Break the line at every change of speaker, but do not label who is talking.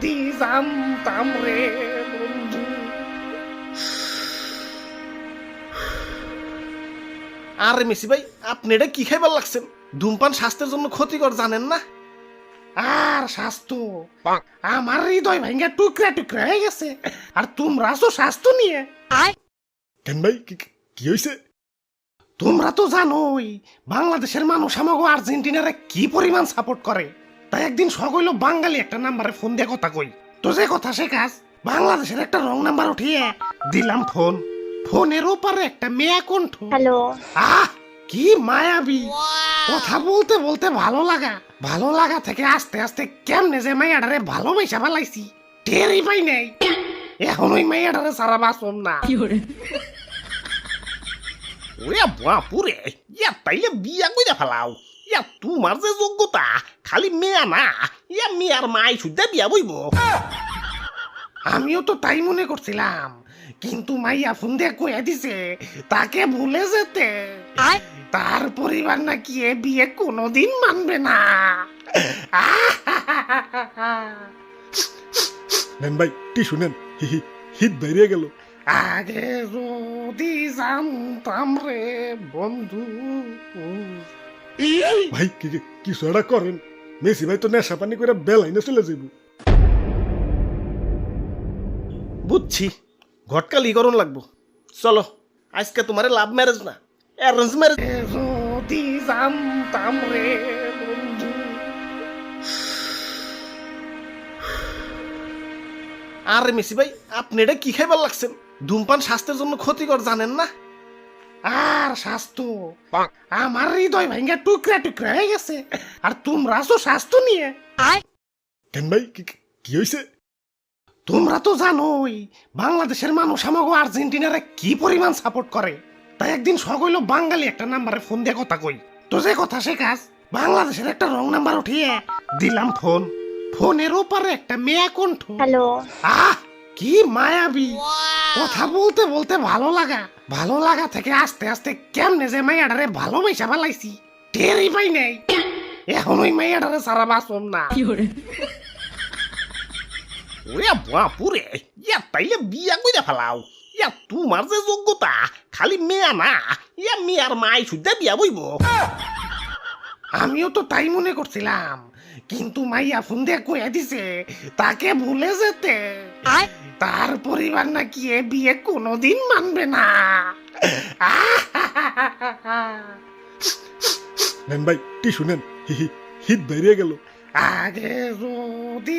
যদি জানতাম রে বন্ধু।
আরে মেসি ভাই, আপনি এটা কি খাইবার লাগছেন? ধূমপান স্বাস্থ্যের জন্য ক্ষতিকর, জানেন না?
আর স্বাস্থ্য, আমার হৃদয় ভাঙ্গা টুকরা টুকরা হয়ে গেছে, আর তোমরা আছো স্বাস্থ্য নিয়ে।
কেন ভাই, কি হয়েছে?
তোমরা তো জানোই বাংলাদেশের মানুষ আমাকে আর্জেন্টিনারে কি পরিমাণ সাপোর্ট করে। তাই একদিন সকল বাঙালি একটা নাম্বারে ফোন দিয়ে কথা কই, তো যে কথা সে কাজ। বাংলাদেশের একটা রং নাম্বার উঠিয়ে দিলাম ফোন। ফোনের ওপারে একটা মেয়া কণ্ঠ।
হ্যালো।
আহ, কি মায়াবী কথা বলতে বলতে ভালো লাগা থেকে আস্তে আস্তে কেমনে যে মাইয়াডারে ভালোবাসা ফেলাইছি টেরই পাই নাই। এখন ওই মাইয়াডারে সারা বাসন না।
ওরে বাপুরে, ইয়া তাইলে বিয়া কইরা ফেলাও। ইয়া তোমার যে যোগ্যতা, খালি মেয়া না, ইয়া মেয়ার মাই সুদ্ধা বিয়া বইব।
আমিও তো তাই মনে করছিলাম, কিন্তু মাইয়া ফোন দিয়ে কয়ে দিছে তাকে ভুলে যেতে। তার পরিবার নাকি এ বিয়ে কোনোদিন মানবে না।
নেন ভাই, টিস্যু নেন। হিত বেরিয়ে গেল।
আগে যদি জানতাম রে বন্ধু।
ভাই কিছু একটা করেন। মেসি ভাই তো নেশা পানি করে বেলাইনে চলে যাইব।
বুঝছি, ঘটকালি করুন লাগবো। চলো, আজকে তোমারে লাভ ম্যারেজ না, অ্যারেঞ্জ ম্যারেজ।
যদি জানতাম রে বন্ধু।
আরে মেসি ভাই, আপনি এটা কি খাইবার লাগছেন? ধূমপান স্বাস্থ্যের জন্য ক্ষতিকর, জানেন না?
আর স্বাস্থ্য, আমার হৃদয় ভাঙ্গা টুকরা টুকরা হয়ে গেছে, আর তোমরা আছো স্বাস্থ্য নিয়ে।
কেন ভাই, কি হয়েছে?
তোমরা তো জানোই বাংলাদেশের মানুষ আমাকে আর্জেন্টিনারে কি পরিমাণ সাপোর্ট করে। তাই একদিন সকল বাঙালি একটা নাম্বারে ফোন দিয়ে কথা কই, তো যে কথা সে কাজ। বাংলাদেশের একটা রং নাম্বার উঠিয়ে দিলাম ফোন। ফোনের ওপারে একটা মেয়া কণ্ঠ।
হ্যালো।
আহ, কি মায়াবী কথা বলতে বলতে ভালো লাগা থেকে আস্তে আস্তে কেমনে যে মাইয়াডারে ভালোবাসা ফেলাইছি টেরই পাই নাই। এখন ওই মাইয়াডারে সারা বাসন না।
ওরে বাপুরে, ইয়া তাইলে বিয়া কইরা ফেলাও। ইয়া তোমার যে যোগ্যতা, খালি মেয়া না, ইয়া মেয়ার মাই সুদ্ধা বিয়া বইব।
আমিও তো তাই মনে করছিলাম, কিন্তু মাইয়া ফোন দিয়ে কয়ে দিছে তাকে ভুলে যেতে। তার পরিবার নাকি এ বিয়ে কোনোদিন মানবে না।
নেন ভাই, টিস্যু নেন। হিত বেরিয়ে গেল।
আগে যদি